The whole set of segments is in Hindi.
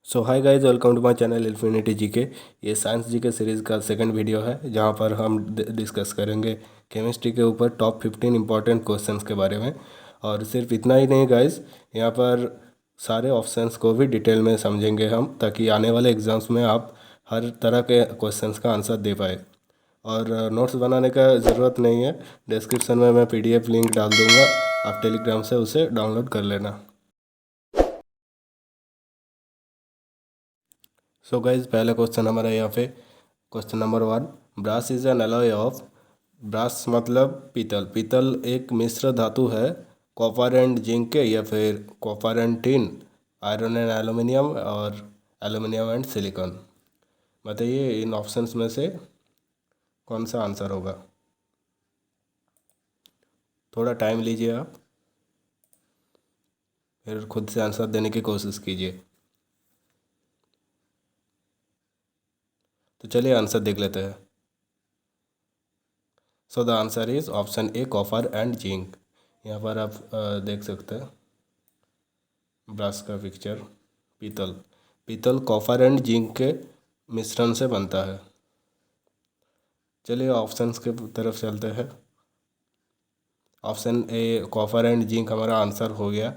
So hi guys, welcome to my channel infinity GK. ये साइंस जीके सीरीज़ का सेकंड वीडियो है जहां पर हम डिस्कस करेंगे केमिस्ट्री के ऊपर टॉप 15 इंपॉर्टेंट क्वेश्चंस के बारे में। और सिर्फ इतना ही नहीं गाइस, यहाँ पर सारे ऑप्शंस को भी डिटेल में समझेंगे हम, ताकि आने वाले एग्जाम्स में आप हर तरह के क्वेश्चंस का आंसर दे पाए। और नोट्स बनाने का ज़रूरत नहीं है, डिस्क्रिप्शन में मैं PDF लिंक डाल दूँगा, आप टेलीग्राम से उसे डाउनलोड कर लेना। सो गाइज, पहला क्वेश्चन हमारा यहाँ पे question number 1। Brass is an alloy of. Brass मतलब पीतल। पीतल एक मिश्र धातु है कॉपर एंड जिंक के, या फिर copper and tin, iron and aluminium, और एल्यूमिनियम एंड सिलिकॉन। बताइए इन ऑप्शंस में से कौन सा आंसर होगा। थोड़ा टाइम लीजिए आप, फिर खुद से आंसर देने की कोशिश कीजिए। तो चलिए आंसर देख लेते हैं। So the answer is option A, copper and zinc. यहाँ पर आप देख सकते हैं ब्रास का पिक्चर। पीतल पीतल कॉपर एंड जिंक के मिश्रण से बनता है। चलिए ऑप्शंस के तरफ चलते हैं। Option A copper and zinc हमारा आंसर हो गया।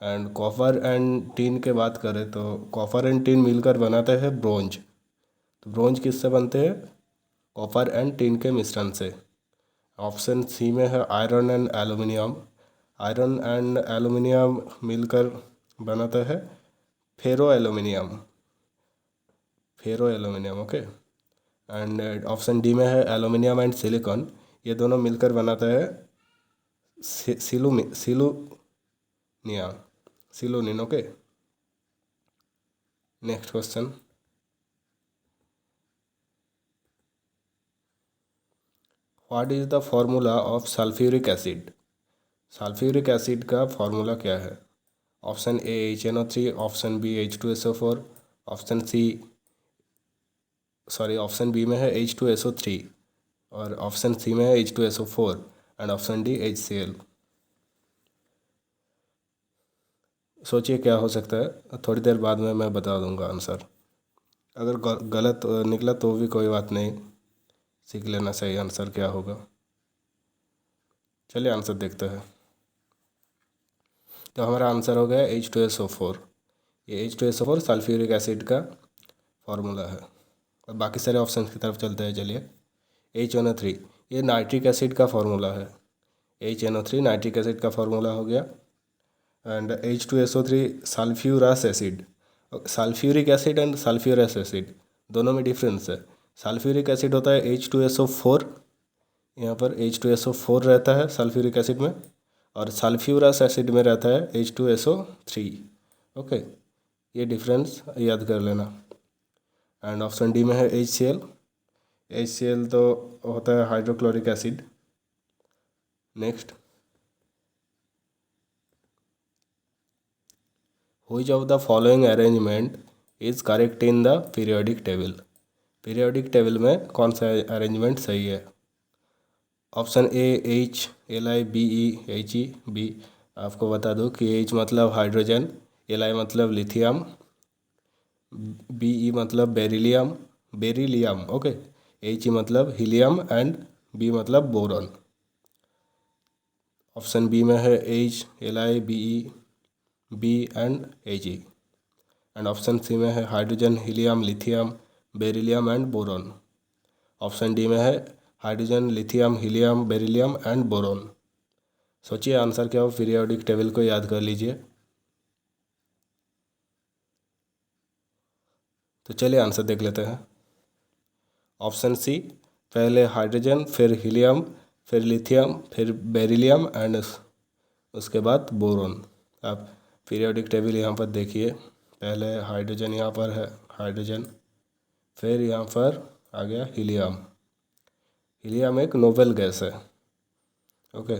एंड कॉपर एंड टिन के बात करें तो कॉपर एंड टिन मिलकर बनाते हैं ब्रोंज। तो ब्रोंज किससे बनते हैं? कॉपर एंड टिन के मिश्रण से। ऑप्शन सी में है iron and aluminium. Iron and aluminium मिलकर बनाता है ferro aluminium. Ferro aluminium, okay. And option D में है एल्यूमिनियम एंड सिलिकॉन। ये दोनों मिलकर बनाता है सिलुनिया सिलुनिन, okay. Next question. What is the formula of sulphuric acid? Sulphuric acid का फॉर्मूला क्या है? Option A HNO3, option B H2SO4, option C option B में है H2SO3, और ऑप्शन सी में है H2SO4, and option D HCl। सोचिए क्या हो सकता है, थोड़ी देर बाद में मैं बता दूंगा आंसर। अगर गलत निकला तो भी कोई बात नहीं, सीख लेना सही आंसर क्या होगा। चलिए आंसर देखते हैं। तो हमारा आंसर हो गया H2SO4। ये H2SO4 सल्फ्यूरिक एसिड का फॉर्मूला है। और बाकी सारे ऑप्शन की तरफ चलते हैं। चलिए HNO3, ये नाइट्रिक एसिड का फॉर्मूला है। HNO3 नाइट्रिक एसिड का फॉर्मूला हो गया। And H2SO3 sulphurous acid. Sulphuric acid and sulphurous acid दोनों में डिफरेंस है। सल्फ्यूरिक एसिड होता है H2SO4, यहाँ पर H2SO4 रहता है सल्फ्यूरिक एसिड में, और सल्फ्यूरस एसिड में रहता है H2SO3, ओके। ये डिफरेंस याद कर लेना। एंड ऑप्शन डी में है HCl। HCl तो होता है hydrochloric acid. Next, which of the following arrangement is correct in the periodic table? Periodic table में कौन सा अरेंजमेंट सही है? Option A HLi BeHe B. आपको बता दूं कि H मतलब हाइड्रोजन, Li मतलब लिथियम, Be मतलब बेरिलियम, ओके। He मतलब हीलियम, एंड B मतलब बोरॉन। ऑप्शन बी में है HLi BeB and He, and option C में है hydrogen, helium, lithium, beryllium and boron. Option D में है hydrogen, lithium, helium, beryllium and boron. सोचिए आंसर क्या हो, पीरियोडिक टेबल को याद कर लीजिए। तो चलिए आंसर देख लेते हैं। ऑप्शन सी, पहले हाइड्रोजन, फिर हीलियम, फिर लिथियम, फिर बेरिलियम, एंड उसके बाद बोरॉन। आप पीरियोडिक टेबल यहाँ पर देखिए, पहले हाइड्रोजन यहाँ पर है, हाइड्रोजन, फिर यहाँ पर आ गया हीलियम। हीलियम एक नोबेल गैस है, ओके।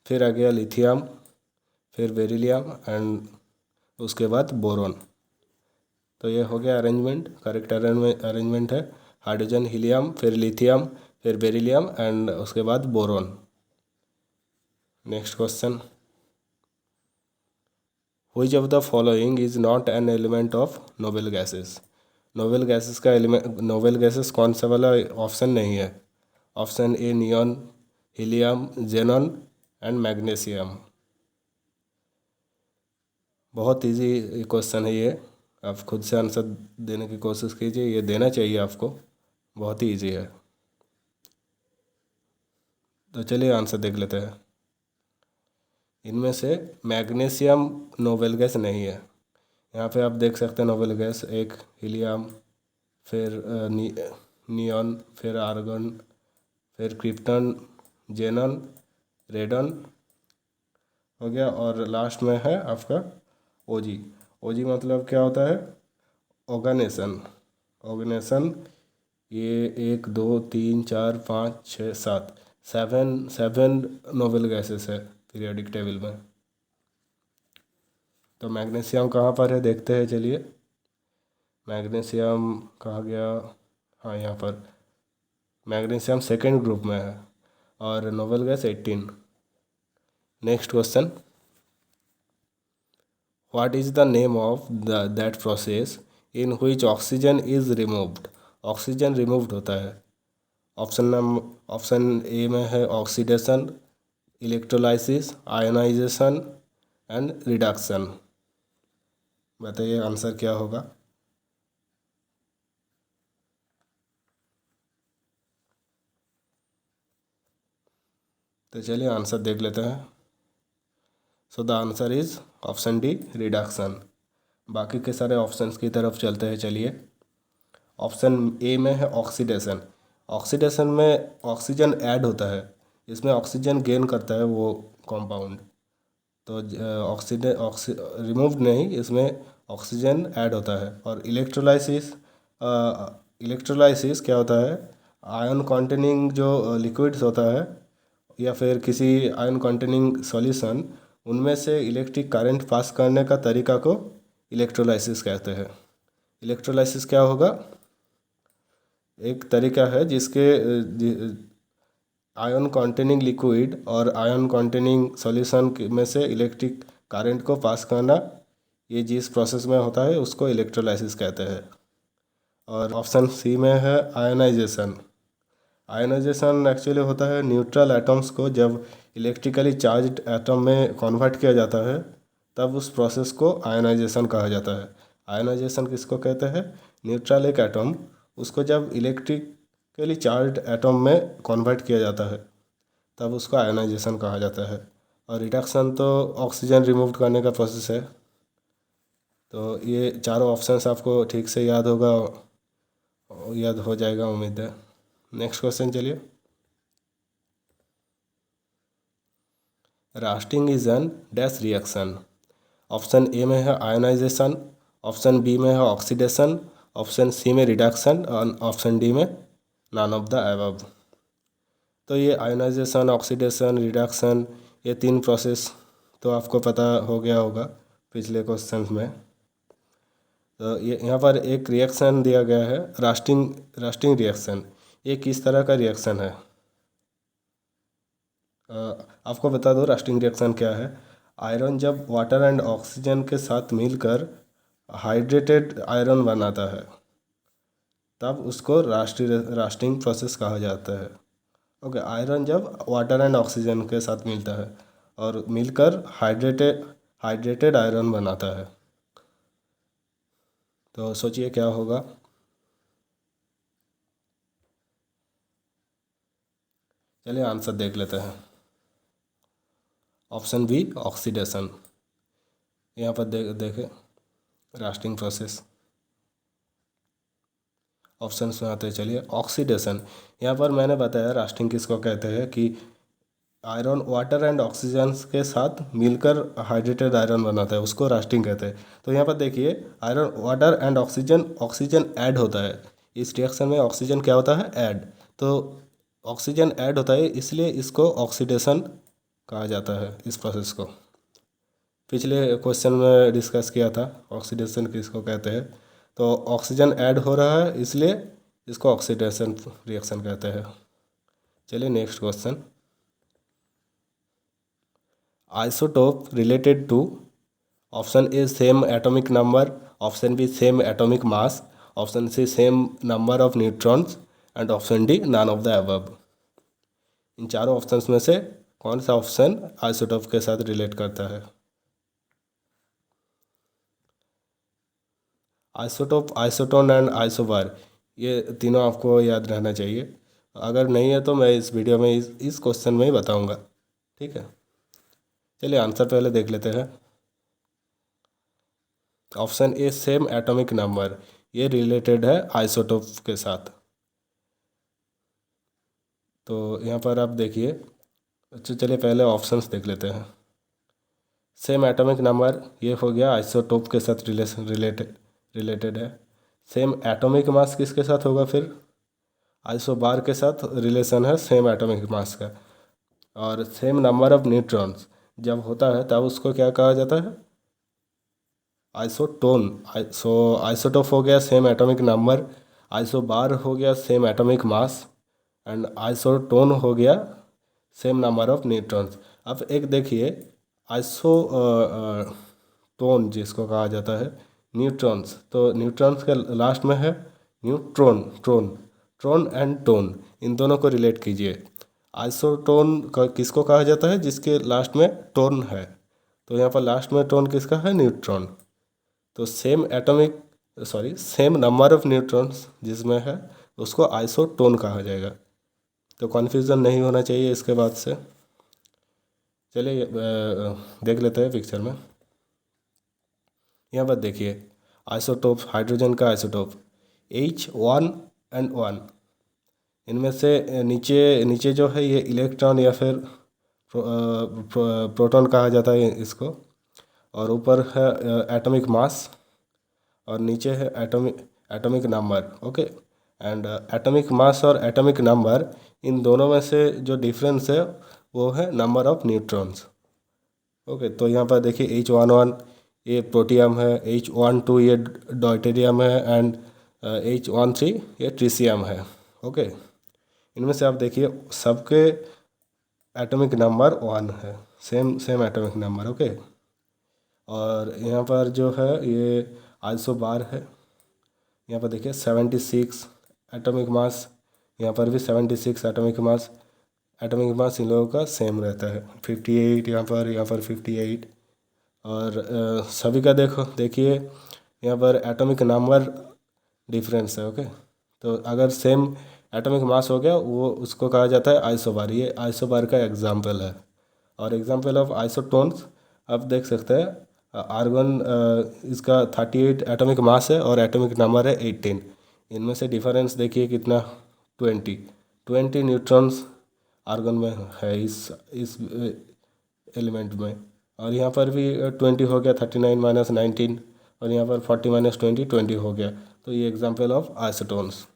फिर आ गया लिथियम, फिर बेरिलियम, एंड उसके बाद बोरॉन। तो ये हो गया अरेंजमेंट, करेक्ट अरेंजमेंट है हाइड्रोजन, हीलियम, फिर लिथियम, फिर बेरिलियम, एंड उसके बाद boron. Next question. Which of the following is not an element of noble gases. Noble gases का एलिमेंट, नोबेल गैसेस कौन सा वाला ऑप्शन नहीं है? Option A neon, helium, xenon and magnesium. बहुत इजी क्वेश्चन है ये, आप खुद से आंसर देने की कोशिश कीजिए, ये देना चाहिए आपको, बहुत ही इजी है। तो चलिए आंसर देख लेते हैं। इनमें से मैग्नीशियम नोबेल गैस नहीं है। यहाँ पे आप देख सकते हैं नोबेल गैस, एक हीलियम, फिर नियॉन, फिर आर्गन, फिर क्रिप्टन, जेनन, रेडन हो गया, और लास्ट में है आपका ओजी। ओजी मतलब क्या होता है? ऑर्गेनेशन। ऑर्गेनेशन, ये 1 2 3 4 5 6 7, सेवन सेवन नोबेल गैसेस है पीरियोडिक टेबल में। तो मैग्नीशियम कहाँ पर है देखते हैं, चलिए। मैग्नीशियम कहाँ गया? हाँ, यहाँ पर मैग्नीशियम सेकेंड ग्रुप में है, और noble gas 18। Next question, what is the name of that process in which oxygen is removed. Oxygen removed होता है। ऑप्शन ए में है oxidation, electrolysis, ionisation and reduction. बताइए आंसर क्या होगा? तो चलिए आंसर देख लेते हैं। So the answer is option D, reduction. बाकी के सारे ऑप्शंस की तरफ चलते हैं, चलिए। ऑप्शन ए में है ऑक्सीडेशन। ऑक्सीडेशन में ऑक्सीजन ऐड होता है, इसमें ऑक्सीजन गेन करता है वो कंपाउंड। तो रिमूव्ड नहीं, इसमें ऑक्सीजन ऐड होता है। और इलेक्ट्रोलाइसिस, इलेक्ट्रोलाइसिस क्या होता है? आयन कंटेनिंग जो लिक्विड्स होता है, या फिर किसी आयन कंटेनिंग सॉल्यूशन, उनमें से इलेक्ट्रिक करंट पास करने का तरीका को इलेक्ट्रोलाइसिस कहते हैं। इलेक्ट्रोलाइसिस क्या होगा? एक तरीका है जिसके आयन कंटेनिंग लिक्विड और आयन कंटेनिंग सॉल्यूशन में से इलेक्ट्रिक करंट को पास करना, ये जिस प्रोसेस में होता है उसको इलेक्ट्रोलाइसिस कहते हैं। और ऑप्शन सी में है आयनाइजेशन। आयनाइजेशन एक्चुअली होता है न्यूट्रल एटम्स को जब इलेक्ट्रिकली चार्ज्ड एटम में कन्वर्ट किया जाता है, तब उस प्रोसेस को आयनाइजेशन कहा जाता है। आयनाइजेशन किसको कहते हैं? न्यूट्रल एक एटम, उसको जब इलेक्ट्रिकली चार्ज्ड एटम में कन्वर्ट किया जाता है, तब उसको आयनाइजेशन कहा जाता है। और रिडक्शन तो ऑक्सीजन रिमूव करने का प्रोसेस है। तो ये चारों ऑप्शंस आपको ठीक से याद होगा, याद हो जाएगा उम्मीद है। नेक्स्ट क्वेश्चन चलिए। Roasting is an dash reaction. Option A में है आयनाइजेशन, ऑप्शन बी में है ऑक्सीडेशन, ऑप्शन सी में रिडक्शन, और ऑप्शन डी में नॉन ऑफ द अबव। तो ये आयनाइजेशन, ऑक्सीडेशन, रिडक्शन, ये तीन प्रोसेस तो आपको पता हो गया होगा पिछले क्वेश्चन में। तो ये यहाँ पर एक रिएक्शन दिया गया है, रास्टिंग रिएक्शन। ये किस तरह का रिएक्शन है? आपको बता दो रास्टिंग रिएक्शन क्या है। आयरन जब वाटर एंड ऑक्सीजन के साथ मिलकर हाइड्रेटेड आयरन बनाता है, तब उसको रास्टिंग प्रोसेस कहा जाता है। ओके, आयरन जब वाटर एंड ऑक्सीजन के साथ मिलता है और मिलकर हाइड्रेटेड आयरन बनाता है, तो सोचिए क्या होगा। चलिए आंसर देख लेते हैं। Option B, oxidation. यहाँ पर देखें रास्टिंग प्रोसेस। ऑप्शन में आते हैं, चलिए। ऑक्सीडेशन, यहाँ पर मैंने बताया रास्टिंग किसको कहते हैं कि आयरन वाटर एंड ऑक्सीजन के साथ मिलकर हाइड्रेटेड आयरन बनाता है, उसको रास्टिंग कहते हैं। तो यहाँ पर देखिए iron water and oxygen add होता है। इस रिएक्शन में ऑक्सीजन क्या होता है? ऐड। तो ऑक्सीजन ऐड होता है, इसलिए इसको ऑक्सीडेशन कहा जाता है, इस प्रोसेस को। पिछले क्वेश्चन में डिस्कस किया था ऑक्सीडेशन किसको कहते हैं। तो ऑक्सीजन ऐड हो रहा है, इसलिए इसको ऑक्सीडेशन रिएक्शन कहते हैं। चलिए next question. Isotope related to option A same atomic number, option B same atomic mass, option C same number of neutrons and option D none of the above. इन चारों ऑप्शंस में से कौन सा ऑप्शन आइसोटोप के साथ रिलेट करता है? आइसोटोप, आइसोटोन एंड आइसोबार, ये तीनों आपको याद रहना चाहिए। अगर नहीं है तो मैं इस वीडियो में इस क्वेश्चन में ही बताऊंगा, ठीक है। चलिए आंसर पहले देख लेते हैं। Option A same atomic number, ये रिलेटेड है आइसोटोप के साथ। तो यहाँ पर आप देखिए, अच्छा चलिए पहले ऑप्शंस देख लेते हैं। सेम एटॉमिक नंबर ये हो गया, आइसोटोप के साथ रिलेटेड है। सेम एटॉमिक मास किसके साथ होगा फिर? आइसोबार के साथ रिलेशन है सेम एटॉमिक मास का। और सेम नंबर ऑफ न्यूट्रॉन्स जब होता है तब उसको क्या कहा जाता है? आइसोटोन। आइसोटोप हो गया सेम एटॉमिक नंबर, आइसोबार हो गया same atomic mass and isotone हो गया सेम नंबर ऑफ न्यूट्रॉन्स। अब एक देखिए, आइसो टोन जिसको कहा जाता है न्यूट्रॉन्स, तो न्यूट्रॉन्स के लास्ट में है न्यूट्रॉन, ट्रॉन एंड टोन, इन दोनों को रिलेट कीजिए। आइसोटोन का किसको कहा जाता है? जिसके लास्ट में टोन है। तो यहाँ पर लास्ट में टोन किसका है? न्यूट्रॉन। तो सेम नंबर ऑफ न्यूट्रॉन्स जिसमें है उसको आइसोटोन कहा जाएगा। तो कन्फ्यूज़न नहीं होना चाहिए इसके बाद से। चलिए देख लेते हैं पिक्चर में। यहाँ पर देखिए, आइसोटोप, हाइड्रोजन का आइसोटोप H1N1, इनमें से नीचे नीचे जो है ये इलेक्ट्रॉन या फिर प्रोटॉन कहा जाता है इसको, और ऊपर है एटॉमिक मास, और नीचे है atomic number. Okay, and atomic mass और एटॉमिक नंबर, इन दोनों में से जो डिफरेंस है वो है नंबर ऑफ न्यूट्रॉन्स। ओके, तो यहाँ पर देखिए H11 ये प्रोटियम है, H12 ये डॉयटेरियम है एंड H13 ये ट्रिशियम है। ओके, इनमें से आप देखिए सबके एटॉमिक नंबर 1 है, same same atomic number. Okay, और यहाँ पर जो है ये आइसोबार है। यहाँ पर देखिए 76 एटॉमिक मास, यहाँ पर भी 76 एटॉमिक मास इन लोगों का सेम रहता है। 58 यहाँ पर 58। और सभी का देखिए यहाँ पर एटॉमिक नंबर डिफरेंस है। ओके, तो अगर सेम एटॉमिक मास हो गया वो उसको कहा जाता है आइसोबार। ये आइसोबार का एग्जाम्पल है। और एग्जाम्पल ऑफ आइसोटोन्स आप देख सकते हैं, आर्गन इसका 38 एटॉमिक मास है और एटॉमिक नंबर है 18। इनमें से डिफरेंस देखिए कितना, 20 न्यूट्रॉन्स आर्गन में है इस एलिमेंट में। और यहाँ पर भी 20 हो गया, 39 माइनस 19, और यहाँ पर 40 माइनस 20 20 हो गया। तो ये example of isotones.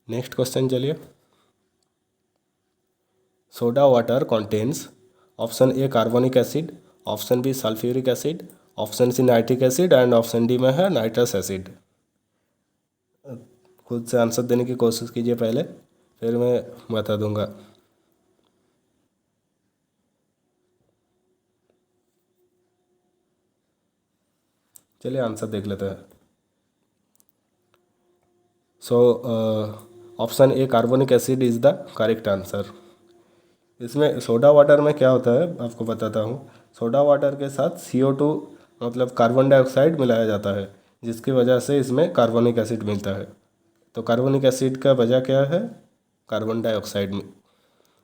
Next question चलिए। Soda water contains option A carbonic acid, option B sulphuric acid, option C nitric acid and option D में है नाइट्रस एसिड। खुद से आंसर देने की कोशिश कीजिए पहले, फिर मैं बता दूंगा। चलिए आंसर देख लेते हैं। So option A carbonic acid is the correct answer. इसमें सोडा वाटर में क्या होता है आपको बताता हूँ। सोडा वाटर के साथ CO2 मतलब कार्बन डाइऑक्साइड मिलाया जाता है, जिसकी वजह से इसमें कार्बोनिक एसिड मिलता है। तो कार्बोनिक एसिड का वजह क्या है? कार्बन डाइऑक्साइड में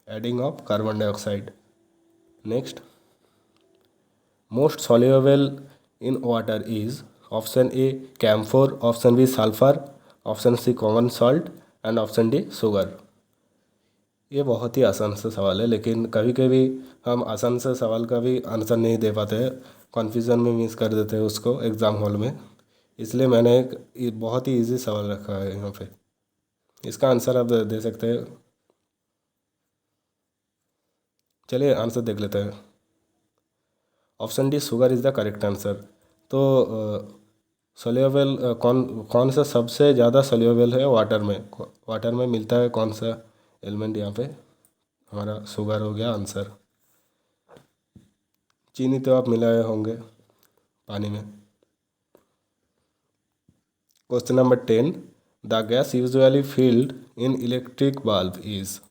adding of carbon dioxide. Next, most soluble in water is option A camphor, option B sulphur, option C common salt and option D sugar. ये बहुत ही आसान सा सवाल है, लेकिन कभी कभी हम आसान से सवाल का भी आंसर नहीं दे पाते हैं, कन्फ्यूज़न में मिस कर देते हैं उसको एग्ज़ाम हॉल में। इसलिए मैंने एक बहुत ही इजी सवाल रखा है यहाँ पे। इसका आंसर आप दे सकते हैं। चलिए आंसर देख लेते हैं। Option D sugar is the correct answer. तो सोल्यूबल कौन कौन सा सबसे ज़्यादा सोल्यूबल है वाटर में मिलता है कौन सा एलिमेंट? यहाँ पे हमारा शुगर हो गया आंसर। चीनी तो आप मिलाए होंगे। पानी में। Question number 10, the gas usually filled in electric bulb is.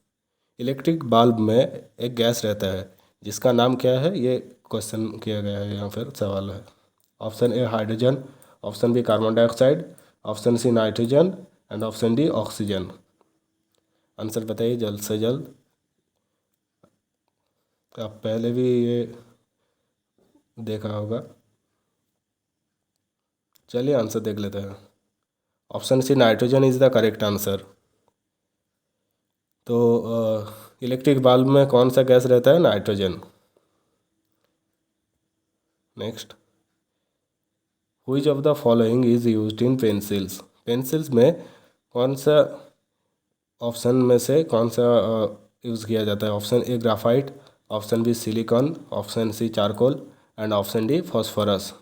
Electric bulb में एक गैस रहता है जिसका नाम क्या है, ये क्वेश्चन किया गया है, यहाँ पर सवाल है। Option A hydrogen, option B carbon dioxide, option C nitrogen and option D oxygen. Answer बताइए जल्द से जल्द। आप पहले भी ये देखा होगा। चलिए आंसर देख लेते हैं। Option C nitrogen is the correct answer. तो इलेक्ट्रिक बल्ब में कौन सा गैस रहता है, nitrogen. Next, which of the following is used in pencils. Pencils में कौन सा ऑप्शन में से कौन सा यूज़ किया जाता है। Option A graphite, option B silicon, option C charcoal and option D phosphorus.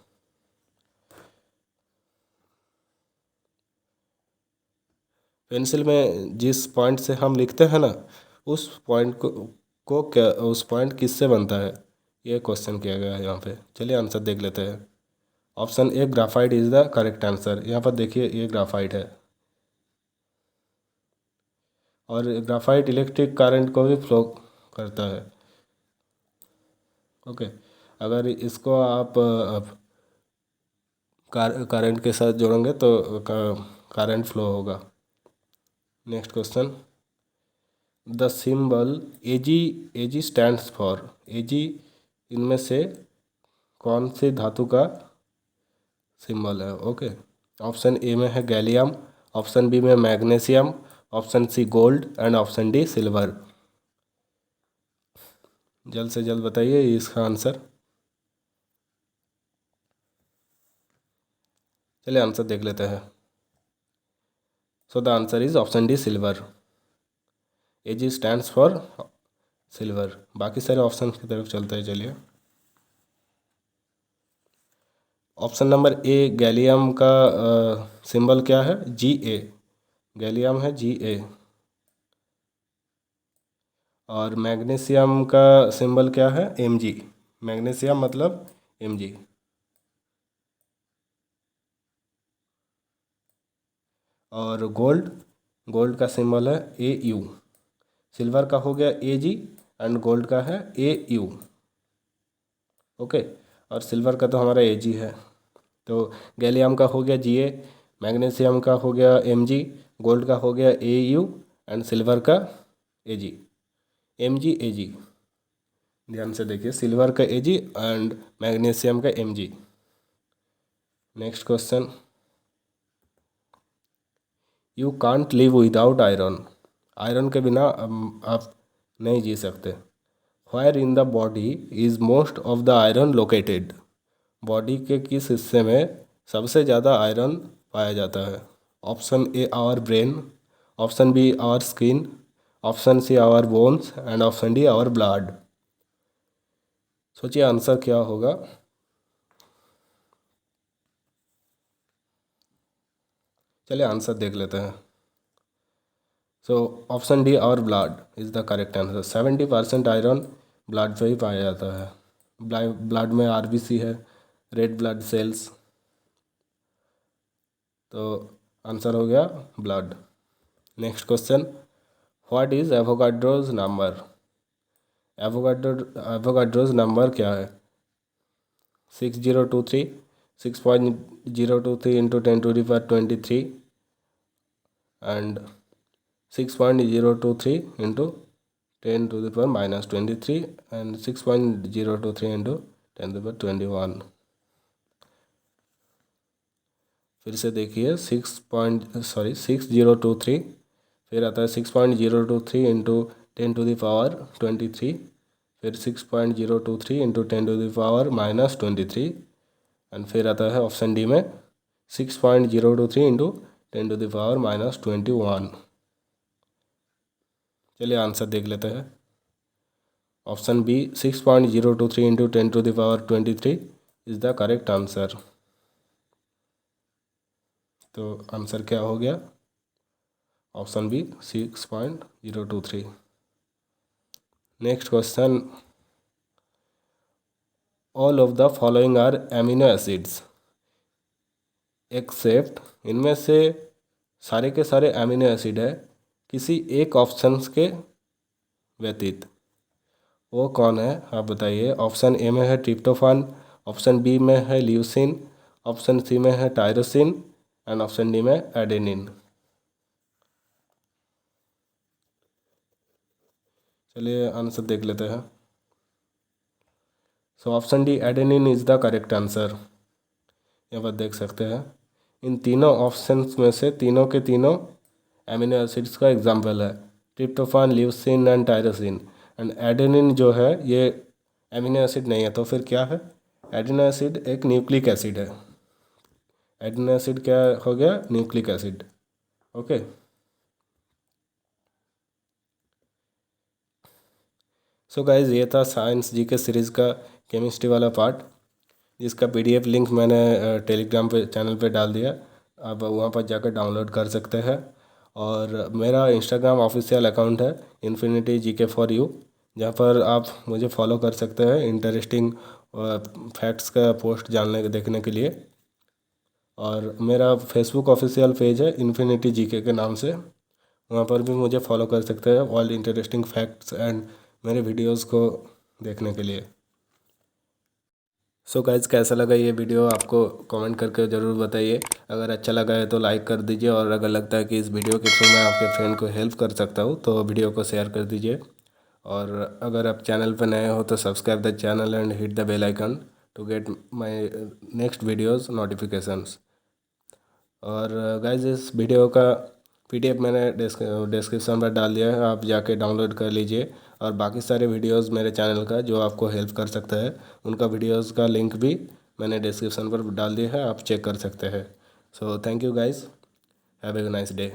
Pencil में जिस पॉइंट से हम लिखते हैं ना, उस पॉइंट को क्या, उस पॉइंट किससे बनता है, ये क्वेश्चन किया गया है यहाँ पे। चलिए आंसर देख लेते हैं। Option A graphite is the correct answer. यहाँ पर देखिए ये ग्राफाइट है, और ग्राफाइट इलेक्ट्रिक करंट को भी फ्लो करता है। ओके, अगर इसको आप करंट के साथ जोड़ेंगे तो करंट फ्लो होगा। Next question, the symbol AG, AG stands for. AG इनमें से कौन सी धातु का सिंबल है। ओके, ऑप्शन ए में है गैलियम, ऑप्शन बी में magnesium, option C gold and option D silver. जल्द से जल्द बताइए इसका आंसर। चलिए आंसर देख लेते हैं। So the answer is option D silver. AG stands for silver. बाकी सारे ऑप्शन की तरफ चलते हैं। चलिए, ऑप्शन नंबर ए गैलियम का सिंबल क्या है, जी ए। गैलियम है जी ए। और मैग्नीशियम का सिंबल क्या है, एम जी। मैग्नीशियम मतलब एम जी। और गोल्ड, गोल्ड का सिंबल है ए यू। सिल्वर का हो गया ए जी एंड गोल्ड का है ए यू। ओके, और सिल्वर का तो हमारा ए जी है। तो गैलियम का हो गया जी ए, मैग्नीशियम का हो गया एम जी, गोल्ड का हो गया ए यू एंड सिल्वर का ए जी, एम जी ए जी। ध्यान से देखिए, सिल्वर का ए जी एंड मैग्नीशियम का M G. Next question, you can't live without iron. Iron के बिना आप नहीं जी सकते। Where in the body is most of the iron located. Body के किस हिस्से में सबसे ज़्यादा आयरन पाया जाता है। Option A our brain, option B our skin, option C our bones and option D our blood. सोचिए आंसर क्या होगा। चलिए आंसर देख लेते हैं। So option D our blood is the correct answer. 70% iron blood से ही पाया जाता है। ब्लड में आरबीसी है, रेड ब्लड सेल्स। तो आंसर हो गया blood. Next question, what is Avogadro's number. Avogadro's number क्या है। 6023, 6.023 into 10⁻23 and 6.023 into 10⁻⁻23 and 6.023 into 10⁻21। फिर से देखिए, 6.023, फिर आता है 6.023 इंटू 10⁻23, फिर 6.023 इंटू 10⁻⁻23 एंड फिर आता है ऑप्शन डी में 6.023 इंटू 10⁻⁻21। चलिए आंसर देख लेते हैं। Option B 6.023 into 10⁻23 is the correct answer. तो आंसर क्या हो गया, option B 6.023। Next question, all of the following are amino acids except, इनमें से सारे के सारे एमिनो एसिड है किसी एक ऑप्शंस के व्यतीत। वो कौन है आप बताइए। ऑप्शन ए में है ट्रिप्टोफान, ऑप्शन बी में है ल्यूसिन, ऑप्शन सी में है टायरोसिन एंड ऑप्शन डी में एडेनिन। चलिए आंसर देख लेते हैं। So option D adenine is the correct answer. यहाँ पर देख सकते हैं इन तीनों ऑप्शंस में से तीनों के तीनों एमिनो एसिड्स का एग्जाम्पल है, tryptophan, leucine and tyrosine. And adenine जो है ये एमिनो एसिड नहीं है, तो फिर क्या है? एडिनो एसिड एक न्यूक्लिक एसिड है। एडिनो एसिड क्या हो गया? Nucleic acid. Okay. So guys ये था साइंस जी के सीरीज़ का केमिस्ट्री वाला पार्ट, जिसका पीडीएफ लिंक मैंने टेलीग्राम पे चैनल पे डाल दिया, आप वहाँ पर जाकर डाउनलोड कर सकते हैं। और मेरा इंस्टाग्राम ऑफिशियल अकाउंट है इन्फिनिटी जीके फॉर यू, जहाँ पर आप मुझे फॉलो कर सकते हैं इंटरेस्टिंग फैक्ट्स का पोस्ट जानने देखने के लिए। और मेरा फेसबुक ऑफिशियल पेज है इन्फिनिटी जीके के नाम से, वहाँ पर भी मुझे फॉलो कर सकते हैं ऑल इंटरेस्टिंग फैक्ट्स एंड मेरे वीडियोस को देखने के लिए। सो गाइज कैसा लगा ये वीडियो आपको कमेंट करके ज़रूर बताइए। अगर अच्छा लगा है तो लाइक कर दीजिए, और अगर लगता है कि इस वीडियो के थ्रू मैं आपके फ्रेंड को हेल्प कर सकता हूँ तो वीडियो को शेयर कर दीजिए। और अगर आप चैनल पर नए हो तो subscribe the channel and hit the bell icon to get my next videos notifications. और गाइज इस वीडियो का पीडीएफ मैंने डिस्क्रिप्शन पर डाल दिया है, आप जाके डाउनलोड कर लीजिए। और बाकी सारे वीडियोस मेरे चैनल का जो आपको हेल्प कर सकता है उनका वीडियोस का लिंक भी मैंने डिस्क्रिप्शन पर डाल दिया है, आप चेक कर सकते हैं। So thank you guys, have a nice day.